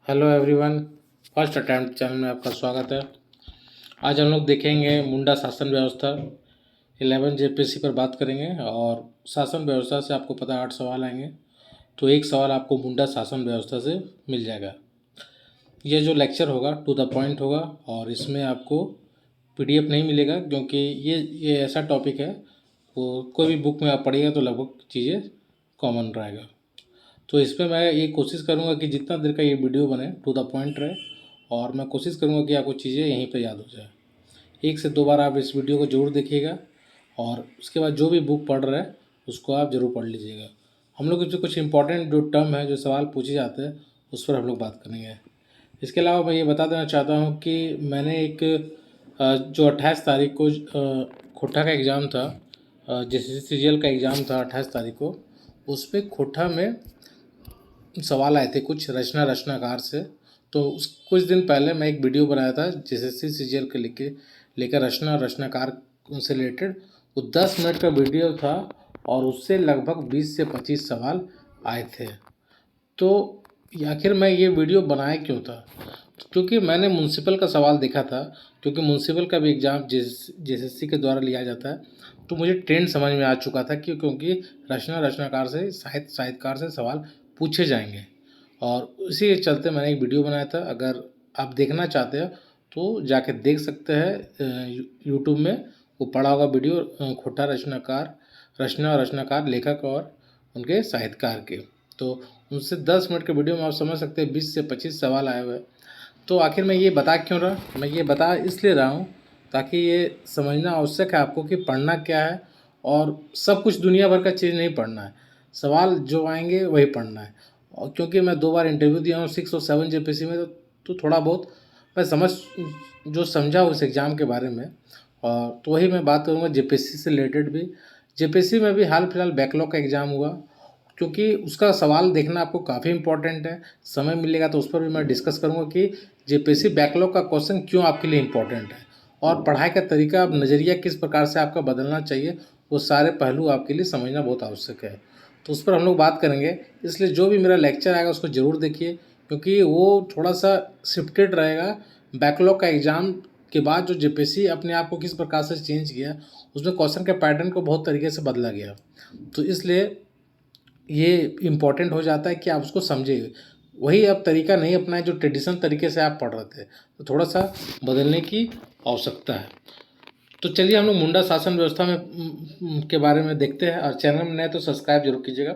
Hello everyone. First attempt channel में आपका स्वागत है। आज हम लोग देखेंगे मुंडा शासन व्यवस्था 11 जेपीएससी पर बात करेंगे और शासन व्यवस्था से आपको पता है 8 सवाल आएंगे, तो एक सवाल आपको मुंडा शासन व्यवस्था से मिल जाएगा। ये जो लेक्चर होगा टू द पॉइंट होगा और इसमें आपको पीडीएफ नहीं मिलेगा, क्योंकि ये ऐसा टॉपिक है वो कोई भी बुक में आप पढ़िएगा तो लगभग चीज़ें कॉमन रहेगा। तो इस पर मैं ये कोशिश करूँगा कि जितना देर का ये वीडियो बने टू द पॉइंट रहे, और मैं कोशिश करूँगा कि आपको चीज़ें यहीं पर याद हो जाए। 1 से 2 बार आप इस वीडियो को ज़रूर देखिएगा और उसके बाद जो भी बुक पढ़ रहे हैं उसको आप ज़रूर पढ़ लीजिएगा। हम लोग जो कुछ इंपॉर्टेंट जो टर्म है, जो सवाल पूछे जाते हैं, उस पर हम लोग बात करेंगे। इसके अलावा मैं ये बता देना चाहता हूँ कि मैंने एक जो 28 तारीख को खोटा का एग्ज़ाम था, जैसे सीजीएल का एग्ज़ाम था 28 तारीख को, उस पर खोटा में सवाल आए थे कुछ रचनाकार से। तो उस कुछ दिन पहले मैं एक वीडियो बनाया था जेएसएससी सीजीएल के लेकर रचनाकार से रिलेटेड। वो 10 मिनट का वीडियो था और उससे लगभग 20 से 25 सवाल आए थे। तो आखिर मैं ये वीडियो बनाया क्यों था? क्योंकि मैंने म्यूनसिपल का सवाल देखा था, क्योंकि म्यूनसिपल का भी एग्ज़ाम जेएसएससी के द्वारा लिया जाता है। तो मुझे ट्रेंड समझ में आ चुका था कि क्योंकि रचनाकार से साहित्यकार से सवाल पूछे जाएंगे, और उसी के चलते मैंने एक वीडियो बनाया था। अगर आप देखना चाहते हो तो जाके देख सकते हैं यूट्यूब में, वो पड़ा होगा वीडियो खोटा रचनाकार लेखक और उनके साहित्यकार के। तो उनसे 10 मिनट के वीडियो में आप समझ सकते हैं 20 से 25 सवाल आए हुए। तो आखिर मैं ये बता क्यों रहा? मैं ये बता इसलिए रहा हूँ ताकि ये समझना आवश्यक है आपको कि पढ़ना क्या है, और सब कुछ दुनिया भर का चीज़ नहीं पढ़ना है, सवाल जो आएंगे वही पढ़ना है। और क्योंकि मैं 2 बार इंटरव्यू दिया हूँ 6 और 7 जेपीएससी में, तो थोड़ा बहुत मैं जो समझा उस एग्ज़ाम के बारे में, और तो वही मैं बात करूँगा जेपीएससी से रिलेटेड भी। जेपीएससी में भी हाल फिलहाल बैकलॉग का एग्ज़ाम हुआ, क्योंकि उसका सवाल देखना आपको काफ़ी इंपॉर्टेंट है। समय मिलेगा तो उस पर भी मैं डिस्कस करूँगा कि जेपीएससी बैकलॉग का क्वेश्चन क्यों आपके लिए इम्पोर्टेंट है, और पढ़ाई का तरीका, नज़रिया किस प्रकार से आपका बदलना चाहिए, वो सारे पहलू आपके लिए समझना बहुत आवश्यक है। तो उस पर हम लोग बात करेंगे। इसलिए जो भी मेरा लेक्चर आएगा उसको ज़रूर देखिए, क्योंकि वो थोड़ा सा शिफ्टेड रहेगा। बैकलॉग का एग्ज़ाम के बाद जो जेपीएससी अपने आप को किस प्रकार से चेंज किया, उसमें क्वेश्चन के पैटर्न को बहुत तरीके से बदला गया। तो इसलिए ये इम्पॉर्टेंट हो जाता है कि आप उसको समझिए। वही अब तरीका नहीं अपनाएं जो ट्रेडिशनल तरीके से आप पढ़ रहे थे, तो थोड़ा सा बदलने की आवश्यकता है। तो चलिए हम लोग मुंडा शासन व्यवस्था में के बारे में देखते हैं, और चैनल में नए तो सब्सक्राइब जरूर कीजिएगा।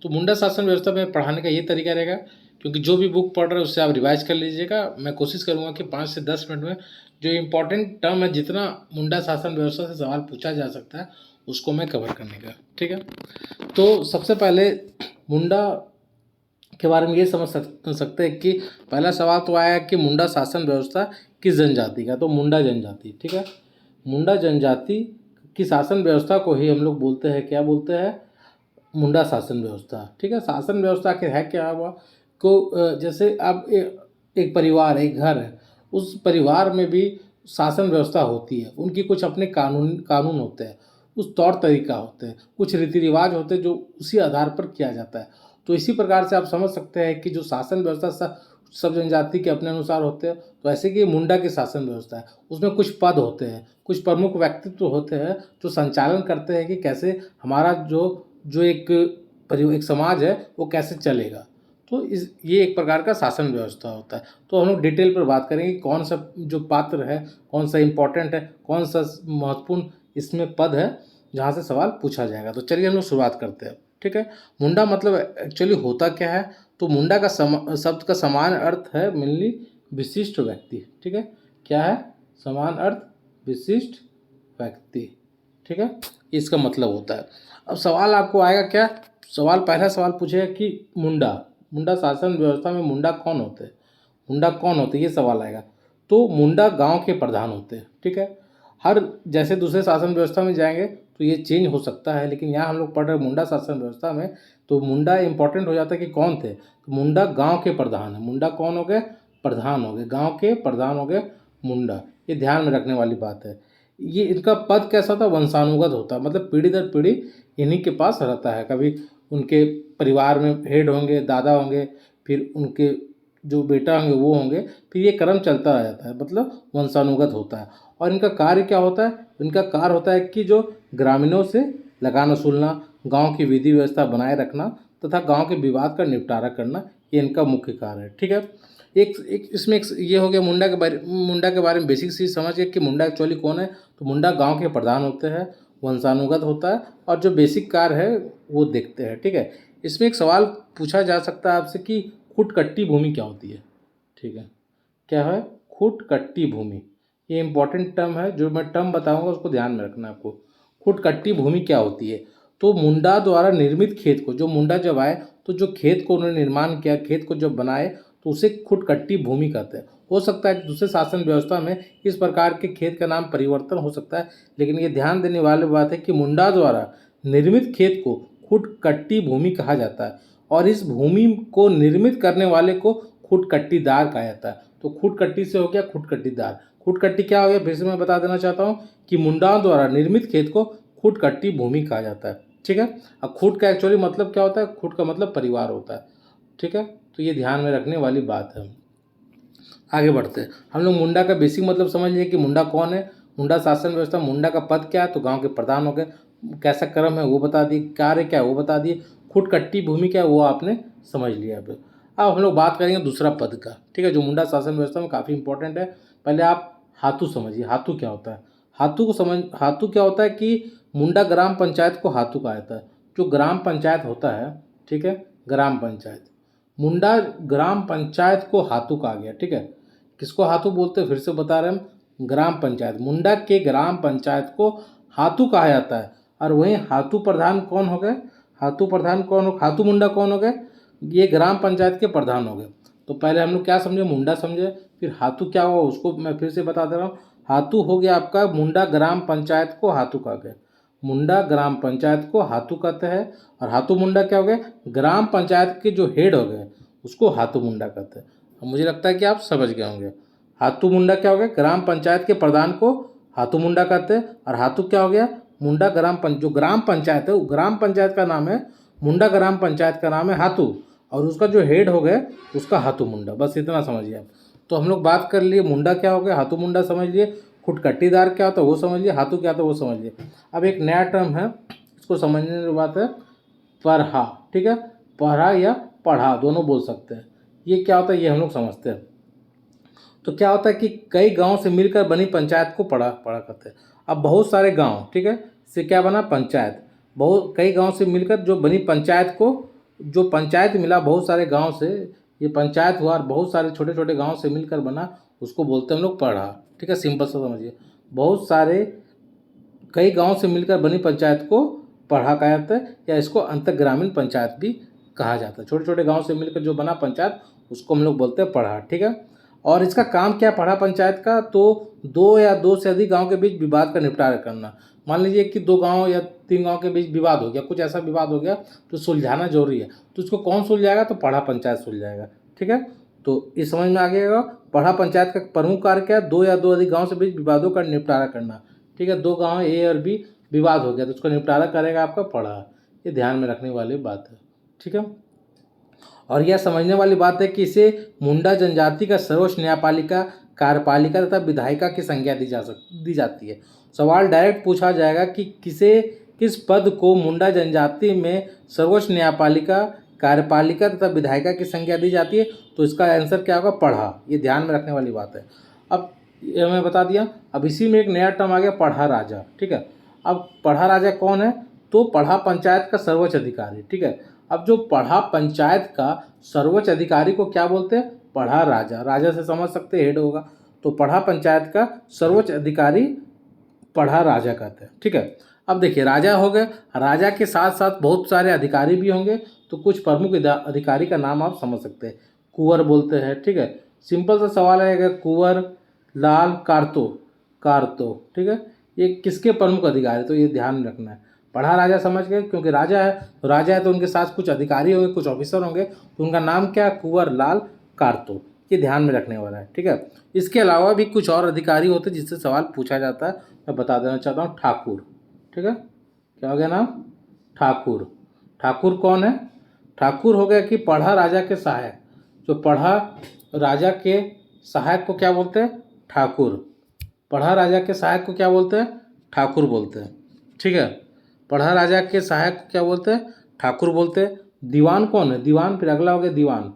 तो मुंडा शासन व्यवस्था में पढ़ाने का ये तरीका रहेगा, क्योंकि जो भी बुक पढ़ रहे हैं उससे आप रिवाइज कर लीजिएगा। मैं कोशिश करूँगा कि 5 से 10 मिनट में जो इम्पोर्टेंट टर्म है, जितना मुंडा शासन व्यवस्था से सवाल पूछा जा सकता है, उसको मैं कवर करने का, ठीक है। तो सबसे पहले मुंडा के बारे में ये समझ सकते हैं कि पहला सवाल तो आया कि मुंडा शासन व्यवस्था किस जनजाति का, तो मुंडा जनजाति, ठीक है। मुंडा जनजाति की शासन व्यवस्था को ही हम लोग बोलते हैं, क्या बोलते हैं? मुंडा शासन व्यवस्था, ठीक है। शासन व्यवस्था आखिर है क्या हुआ को जैसे अब एक परिवार, एक घर है, उस परिवार में भी शासन व्यवस्था होती है। उनकी कुछ अपने कानून होते हैं, कुछ तौर तरीका होते हैं, कुछ रीति रिवाज होते हैं, जो उसी आधार पर किया जाता है। तो इसी प्रकार से आप समझ सकते हैं कि जो शासन व्यवस्था सब जनजाति के अपने अनुसार होते हैं। तो ऐसे कि मुंडा की शासन व्यवस्था है, उसमें कुछ पद होते हैं, कुछ प्रमुख व्यक्तित्व होते हैं जो संचालन करते हैं कि कैसे हमारा जो एक समाज है वो कैसे चलेगा। तो ये एक प्रकार का शासन व्यवस्था होता है। तो हम लोग डिटेल पर बात करेंगे कौन सा जो पात्र है, कौन सा इम्पोर्टेंट है, कौन सा महत्वपूर्ण इसमें पद है जहाँ से सवाल पूछा जाएगा। तो चलिए हम लोग शुरुआत करते हैं, ठीक है। मुंडा मतलब एक्चुअली होता क्या है? तो मुंडा का शब्द का समान अर्थ है मेनली विशिष्ट व्यक्ति, ठीक है। क्या है? समान अर्थ विशिष्ट व्यक्ति, ठीक है, इसका मतलब होता है। अब सवाल आपको आएगा क्या? पहला सवाल पूछेगा कि मुंडा शासन व्यवस्था में मुंडा कौन होते हैं? मुंडा कौन होते हैं, ये सवाल आएगा। तो मुंडा गांव के प्रधान होते हैं, ठीक है। हर जैसे दूसरे शासन व्यवस्था में जाएंगे तो ये चेंज हो सकता है, लेकिन यहाँ हम लोग पढ़ रहे मुंडा शासन व्यवस्था में, तो मुंडा इंपॉर्टेंट हो जाता है कि कौन थे। तो मुंडा गांव के प्रधान है। मुंडा कौन हो गए? प्रधान हो गए, गांव के प्रधान हो गए मुंडा। ये ध्यान में रखने वाली बात है। ये इनका पद कैसा था? वंशानुगत होता, मतलब पीढ़ी दर पीढ़ी इन्हीं के पास रहता है। कभी उनके परिवार में हेड होंगे, दादा होंगे, फिर उनके जो बेटा होंगे वो होंगे, फिर ये क्रम चलता रह जाता है, मतलब वंशानुगत होता है। और इनका कार्य क्या होता है? इनका कार्य होता है कि जो ग्रामीणों से लगान वसूलना, गांव की विधि व्यवस्था बनाए रखना तथा गांव के विवाद का निपटारा करना, ये इनका मुख्य कार्य है। ठीक है, एक इसमें एक ये हो गया मुंडा के बारे में बेसिक चीज़ समझ गए कि मुंडा एक्चुअली कौन है। तो मुंडा गांव के प्रधान होते हैं, वंशानुगत होता है और जो बेसिक कार्य है वो देखते हैं। ठीक है, इसमें एक सवाल पूछा जा सकता है आपसे कि खुटकट्टी भूमि क्या होती है। ठीक है, क्या है खुटकट्टी भूमि? ये इंपॉर्टेंट टर्म है, जो मैं टर्म बताऊंगा उसको ध्यान में रखना है आपको। खुटकट्टी भूमि क्या होती है? तो मुंडा द्वारा निर्मित खेत को, जो मुंडा जब आए तो जो खेत को उन्होंने निर्माण किया, खेत को जब बनाए, तो उसे खुटकट्टी भूमि कहते हैं। हो सकता है कि दूसरे शासन व्यवस्था में इस प्रकार के खेत का नाम परिवर्तन हो सकता है, लेकिन ये ध्यान देने वाली बात है कि मुंडा द्वारा निर्मित खेत को खुटकट्टी भूमि कहा जाता है और इस भूमि को निर्मित करने वाले को खुटकट्टीदार कहा जाता है। तो खुटकट्टी से हो गया खुटकट्टीदार। खुटकट्टी क्या हो गया, फिर से मैं बता देना चाहता हूँ कि मुंडाओं द्वारा निर्मित खेत को खुटकट्टी भूमि कहा जाता है। ठीक है, अब खुट का एक्चुअली मतलब क्या होता है? खुट का मतलब परिवार होता है। ठीक है, तो ये ध्यान में रखने वाली बात है। आगे बढ़ते हैं, हम लोग मुंडा का बेसिक मतलब समझ लिए कि मुंडा कौन है, मुंडा शासन व्यवस्था, मुंडा का पद क्या है, तो गांव के प्रधान हो गए, कैसा क्रम है वो बता दिए, कार्य क्या है वो बता दिए, खुटकट्टी भूमि क्या है वो आपने समझ लिया। अब हम लोग बात करेंगे दूसरा पद का। ठीक है, जो मुंडा शासन व्यवस्था में काफ़ी इंपॉर्टेंट है। पहले आप हाथू समझिए, हाथू क्या होता है। हाथू क्या होता है कि मुंडा ग्राम पंचायत को हाथू कहा जाता है। जो ग्राम पंचायत होता है, ठीक है, ग्राम पंचायत, मुंडा ग्राम पंचायत को हाथू कहा गया। ठीक है, किसको हाथू बोलते हैं फिर से बता रहे हैं हम, ग्राम पंचायत, मुंडा के ग्राम पंचायत को हाथू कहा जाता है। और वहीं हाथू प्रधान कौन हो गए? हाथू प्रधान कौन हो, हाथू मुंडा कौन हो गए? ये ग्राम पंचायत के प्रधान हो गए। तो पहले हम लोग क्या समझे, मुंडा समझे, फिर हाथू क्या हुआ उसको मैं फिर से बता दे रहा हूँ। हाथू हो गया आपका, मुंडा ग्राम पंचायत को हाथू कहा गया, मुंडा ग्राम पंचायत को हाथू कहते हैं। और हाथू मुंडा क्या हो गए? ग्राम पंचायत के जो हेड हो गए उसको हाथू मुंडा कहते हैं। अब मुझे लगता है कि आप समझ गए होंगे। हाथू मुंडा क्या हो गया? ग्राम पंचायत के प्रधान को हाथू मुंडा कहते हैं। और हाथू क्या हो गया? मुंडा जो ग्राम पंचायत है, वो ग्राम पंचायत का नाम है मुंडा, ग्राम पंचायत का नाम है हाथू, और उसका जो हेड हो गया उसका हाथू मुंडा। बस इतना समझिए आप। तो हम लोग बात कर लिए मुंडा क्या हो गया, हाथू मुंडा समझ लिए, खुटकट्टीदार क्या होता है वो समझ लिए, हाथू क्या होता है वो समझ लिए। अब एक नया टर्म है, इसको समझने की बात है, पढ़ा। ठीक है, पढ़ा या पढ़ा दोनों बोल सकते हैं। ये क्या होता है ये हम लोग समझते हैं। तो क्या होता है कि कई गांव से मिलकर बनी पंचायत को पढ़ा पढ़ा करते हैं। अब बहुत सारे गांव, ठीक है, से क्या बना पंचायत, बहुत कई गांव से मिलकर जो बनी पंचायत को, जो पंचायत मिला बहुत सारे गांव से, ये पंचायत हुआ और बहुत सारे छोटे छोटे गांव से मिलकर बना, उसको बोलते हैं हम लोग पढ़ा। ठीक है, सिंपल सा समझिए, बहुत सारे कई गांव से मिलकर बनी पंचायत को पढ़ा कहा जाता है, या इसको अंतर्ग्रामीण पंचायत भी कहा जाता है। छोटे छोटे गांव से मिलकर जो बना पंचायत उसको हम लोग बोलते हैं पढ़ा। ठीक है, और इसका काम क्या है पढ़ा पंचायत का? तो दो या दो से अधिक गांव के बीच विवाद का निपटारा करना। मान लीजिए कि दो गांव या तीन गांव के बीच विवाद हो गया, कुछ ऐसा विवाद हो गया तो सुलझाना जरूरी है, तो इसको कौन सुलझाएगा? तो पढ़ा पंचायत सुलझाएगा। ठीक है, तो इस समझ में आ गया। पढ़ा पंचायत का प्रमुख कार्य क्या है? दो या दो अधिक गांव से बीच विवादों का निपटारा करना। ठीक है, दो गांव ए और बी विवाद हो गया तो उसका निपटारा करेगा आपका पढ़ा। ये ध्यान में रखने वाली बात है। ठीक है, और यह समझने वाली बात है कि इसे मुंडा जनजाति का सर्वोच्च न्यायपालिका, कार्यपालिका तथा विधायिका की संज्ञा दी जाती है। सवाल डायरेक्ट पूछा जाएगा कि किस पद को मुंडा जनजाति में सर्वोच्च न्यायपालिका, कार्यपालिका तथा विधायिका की संज्ञा दी जाती है, तो इसका आंसर क्या होगा? पढ़ा। ये ध्यान में रखने वाली बात है। अब ये मैं बता दिया। अब इसी में एक नया टर्म आ गया, पढ़ा राजा। ठीक है, अब पढ़ा राजा कौन है? तो पढ़ा पंचायत का सर्वोच्च अधिकारी। ठीक है, अब जो पढ़ा पंचायत का सर्वोच्च अधिकारी को क्या बोलते हैं? पढ़ा राजा। राजा से समझ सकते हेड होगा, तो पढ़ा पंचायत का सर्वोच्च अधिकारी पढ़ा राजा कहते हैं। ठीक है, अब देखिए राजा हो गए, राजा के साथ साथ बहुत सारे अधिकारी भी होंगे, तो कुछ प्रमुख अधिकारी का नाम आप समझ सकते हैं। कुंवर बोलते हैं। ठीक है, सिंपल सा सवाल है, कुंवर, लाल, कारतो, कारतो। ठीक है, ये किसके प्रमुख अधिकारी? तो ये ध्यान में रखना है। पढ़ा राजा समझ गए, क्योंकि राजा है, तो राजा है तो उनके साथ कुछ अधिकारी होंगे, कुछ ऑफिसर होंगे, तो उनका नाम क्या? कुंवर, लाल, कारतो। ये ध्यान में रखने वाला है। ठीक है, इसके अलावा भी कुछ और अधिकारी होते हैं जिससे सवाल पूछा जाता है, मैं बता देना चाहता हूँ। ठाकुर। ठीक है, क्या हो गया नाम? ठाकुर। ठाकुर कौन है? ठाकुर हो गया कि पढ़ा राजा के सहायक। जो पढ़ा राजा के सहायक को क्या बोलते हैं? ठाकुर। पढ़ा राजा के सहायक को क्या बोलते हैं? ठाकुर बोलते हैं। ठीक है, पढ़ा राजा के सहायक को क्या बोलते हैं? ठाकुर बोलते हैं। दीवान कौन है? दीवान, फिर अगला हो गया दीवान।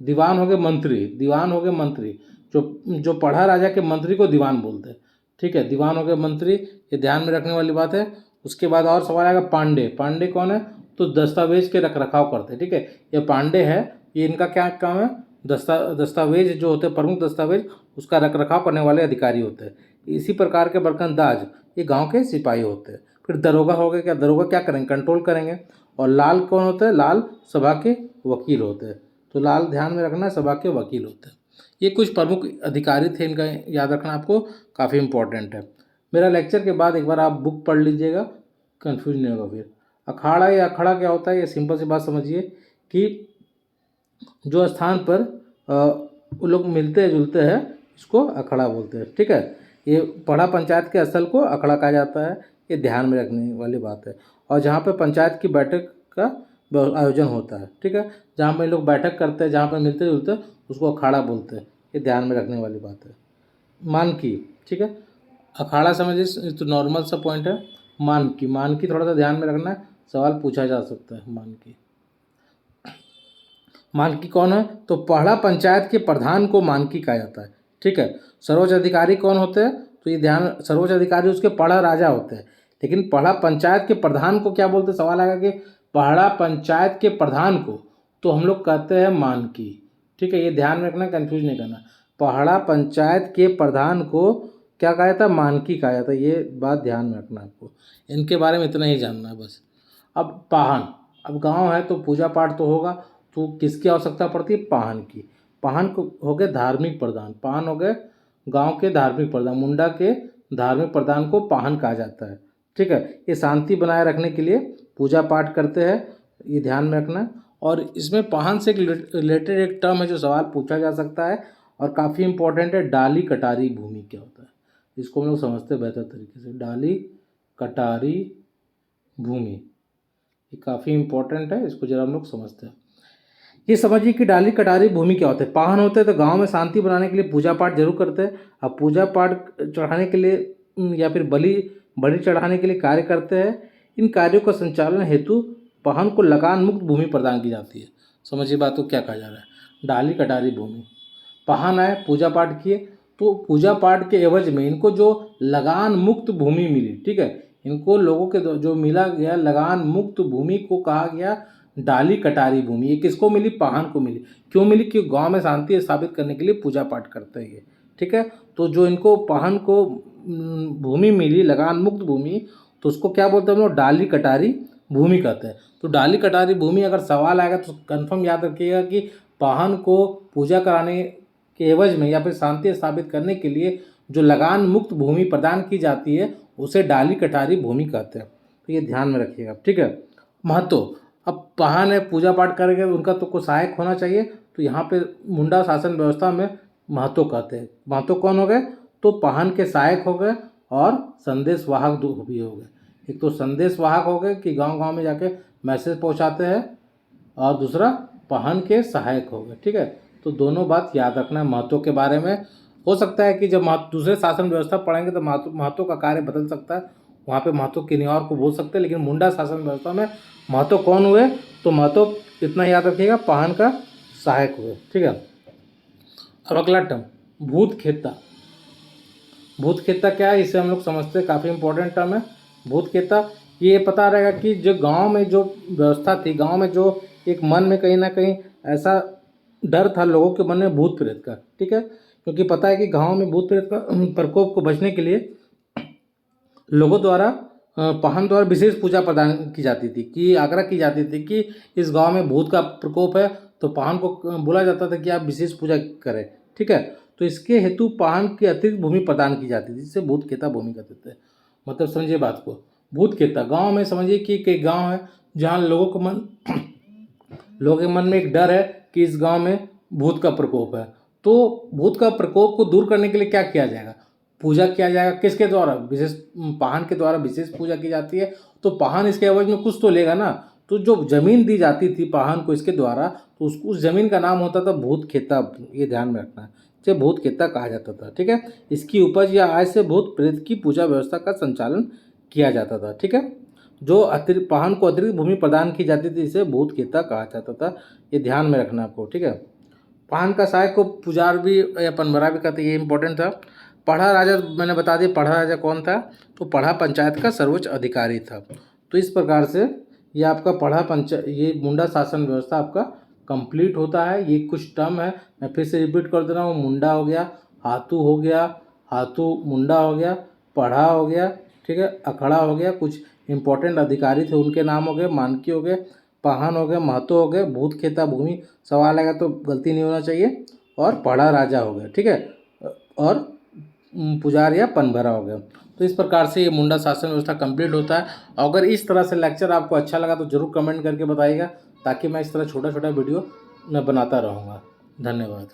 दीवान हो गए मंत्री, दीवान हो गए मंत्री। जो पढ़ा राजा के मंत्री को दीवान बोलते हैं। ठीक है, दीवान हो गए मंत्री, ये ध्यान में रखने वाली बात है। उसके बाद और सवाल आएगा पांडे। पांडे कौन है? तो दस्तावेज के रख रखाव करते हैं। ठीक है, ये पांडे है, ये इनका क्या काम है? दस्तावेज जो होते हैं, प्रमुख दस्तावेज, उसका रख रखाव करने वाले अधिकारी होते हैं। इसी प्रकार के बरकंदाज ये गांव के सिपाही होते हैं। फिर दरोगा हो गए, क्या दरोगा क्या करेंगे? कंट्रोल करेंगे। और लाल कौन होते हैं? लाल सभा के वकील होते हैं। तो लाल ध्यान में रखना, सभा के वकील होते हैं। ये कुछ प्रमुख अधिकारी थे, इनका याद रखना आपको काफ़ी इंपॉर्टेंट है। मेरा लेक्चर के बाद एक बार आप बुक पढ़ लीजिएगा, कंफ्यूज नहीं होगा। फिर अखाड़ा या अखड़ा क्या होता है? ये सिंपल सी बात समझिए कि जो स्थान पर वो लोग मिलते जुलते हैं, इसको अखड़ा बोलते हैं। ठीक है, ये पढ़ा पंचायत के स्थल को अखड़ा कहा जाता है, ये ध्यान में रखने वाली बात है। और जहाँ पे पंचायत की बैठक का आयोजन होता है, ठीक है, जहाँ पे लोग बैठक करते हैं, जहाँ पे मिलते जुलते हैं, उसको अखाड़ा बोलते हैं, ये ध्यान में रखने वाली बात है। मानकी, ठीक है, अखाड़ा समझिए तो नॉर्मल सा पॉइंट है। मानकी, मानकी थोड़ा सा ध्यान में रखना है, सवाल पूछा जा सकता है। मानकी, मानकी कौन है? तो पढ़ा पंचायत के प्रधान को मानकी कहा जाता है। ठीक है, सर्वोच्च अधिकारी कौन होते हैं? तो ये ध्यान, सर्वोच्च अधिकारी उसके पढ़ा राजा होते हैं, लेकिन पढ़ा पंचायत के प्रधान को क्या बोलते हैं? सवाल आएगा कि पढ़ा पंचायत के प्रधान को तो हम लोग कहते हैं मानकी। ठीक है, ये ध्यान में रखना, कंफ्यूज नहीं करना। पढ़ा पंचायत के प्रधान को क्या कहा जाता है? मानकी कहा जाता है। ये बात ध्यान में रखना आपको, इनके बारे में इतना ही जानना है बस। अब पाहन, अब गांव है तो पूजा पाठ तो होगा, तो किसकी आवश्यकता पड़ती है? पाहन की। पाहन को हो गए धार्मिक प्रधान, पाहन हो गए गांव के धार्मिक प्रधान, मुंडा के धार्मिक प्रधान को पाहन कहा जाता है। ठीक है, ये शांति बनाए रखने के लिए पूजा पाठ करते हैं, ये ध्यान में रखना। और इसमें पाहन से रिलेटेड एक टर्म है जो सवाल पूछा जा सकता है और काफ़ी इंपॉर्टेंट है, डाली कटारी भूमि क्या होता है? इसको हम लोग समझते हैं बेहतर तरीके से। डाली कटारी भूमि, ये काफ़ी इंपॉर्टेंट है, इसको जरा हम लोग समझते हैं। ये समझिए कि डाली कटारी भूमि क्या होता है। पाहन होते हैं तो गांव में शांति बनाने के लिए पूजा पाठ जरूर करते हैं। अब पूजा पाठ चढ़ाने के लिए या फिर बलि चढ़ाने के लिए कार्य करते हैं। इन कार्यों का संचालन हेतु पाहन को लगान मुक्त भूमि प्रदान की जाती है। समझिए बात को क्या कहा जा रहा है। डाली कटारी भूमि, पाहन आए, पूजा पाठ किए, तो पूजा पाठ के एवज में इनको जो लगान मुक्त भूमि मिली, ठीक है, इनको लोगों के जो मिला गया लगान मुक्त भूमि को कहा गया डाली कटारी भूमि। ये किसको मिली? पाहन को मिली। क्यों मिली? कि गांव में शांति स्थापित करने के लिए पूजा पाठ करते हैं ये। ठीक है, तो जो इनको पाहन को भूमि मिली लगान मुक्त भूमि, तो उसको क्या बोलते हैं हम लोग? डाली कटारी भूमि कहते हैं। तो डाली कटारी भूमि अगर सवाल आएगा तो कंफर्म याद रखिएगा कि पाहन को पूजा कराने के एवज में या फिर शांति स्थापित करने के लिए जो लगान मुक्त भूमि प्रदान की जाती है उसे डाली कटारी भूमि कहते हैं। तो ये ध्यान में रखिएगा। ठीक है, महत्व, अब पाहन है, पूजा पाठ करेंगे, उनका तो कोई सहायक होना चाहिए, तो यहाँ पे मुंडा शासन व्यवस्था में महत्व कहते हैं। महत्व कौन हो गए? तो पाहन के सहायक हो गए और संदेश वाहक भी हो गए। एक तो संदेश वाहक हो गए कि गांव गांव में जाके मैसेज पहुंचाते हैं, और दूसरा पाहन के सहायक हो गए। ठीक है, तो दोनों बात याद रखना है महत्व के बारे में। हो सकता है कि जब दूसरे शासन व्यवस्था पढ़ेंगे तो महत्व का कार्य बदल सकता है, वहाँ पे महत्व किन्हीं और को बोल सकते हैं, लेकिन मुंडा शासन व्यवस्था में महत्व कौन हुए? तो महत्व इतना याद रखिएगा, पाहन का सहायक हुए। ठीक है, अब अगला टर्म भूत खेता। भूत खेता क्या है? इसे हम लोग समझते हैं, काफ़ी इंपॉर्टेंट टर्म है भूत खेता। ये पता रहेगा कि जो गांव में जो व्यवस्था थी, गांव में जो एक मन में कहीं ना कहीं ऐसा डर था लोगों के मन में भूत प्रेत का। ठीक है, क्योंकि पता है कि गांव में भूत प्रेत का प्रकोप को बचने के लिए लोगों द्वारा पाहन द्वारा विशेष पूजा प्रदान की जाती थी, कि आग्रह की जाती थी कि इस गांव में भूत का प्रकोप है, तो पाहन को बोला जाता था कि आप विशेष पूजा करें। ठीक है, तो इसके हेतु पाहन की अतिरिक्त भूमि प्रदान की जाती थी, जिसे भूत खेता भूमि कहते थे। मतलब समझिए बात को, भूत खेता गाँव में समझिए कि एक गाँव है जहाँ लोगों के मन में एक डर है कि इस गाँव में भूत का प्रकोप है, तो भूत का प्रकोप को दूर करने के लिए क्या किया जाएगा? पूजा किया जाएगा। किसके द्वारा? विशेष पाहन के द्वारा विशेष पूजा की जाती है। तो पाहन इसके एवज में कुछ तो लेगा ना, तो जो ज़मीन दी जाती थी पाहन को इसके द्वारा, तो उस ज़मीन का नाम होता था भूत खेता। ये ध्यान में रखना है, इसे भूत खेता कहा जाता था। ठीक है, इसकी उपज या आय से भूत प्रेत की पूजा व्यवस्था का संचालन किया जाता था। ठीक है, जो अतिरिक्त पाहन को अतिरिक्त भूमि प्रदान की जाती थी इसे भूत खेता कहा जाता था। ये ध्यान में रखना आपको। ठीक है, पाहन का सहायक को पुजार भी या पनभरा भी कहते हैं, ये इंपॉर्टेंट था। पढ़ा राजा मैंने बता दिया, पढ़ा राजा कौन था, तो पढ़ा पंचायत का सर्वोच्च अधिकारी था। तो इस प्रकार से ये आपका ये मुंडा शासन व्यवस्था आपका कंप्लीट होता है। ये कुछ टर्म है, मैं फिर से रिपीट कर दे रहा हूँ। मुंडा हो गया, हाथू हो गया, हाथू मुंडा हो गया, पढ़ा हो गया, ठीक है, अखड़ा हो गया, कुछ इंपॉर्टेंट अधिकारी थे उनके नाम हो गए, मानकी हो गए, पाहन हो गए, महतो हो गए, भूत खेता भूमि सवाल आएगा तो गलती नहीं होना चाहिए, और पढ़ा राजा हो गया। ठीक है, और पुजार या पनभरा हो गया। तो इस प्रकार से ये मुंडा शासन व्यवस्था कंप्लीट होता है। अगर इस तरह से लेक्चर आपको अच्छा लगा तो ज़रूर कमेंट करके बताइएगा, ताकि मैं इस तरह छोटा छोटा वीडियो मैं बनाता रहूँगा। धन्यवाद।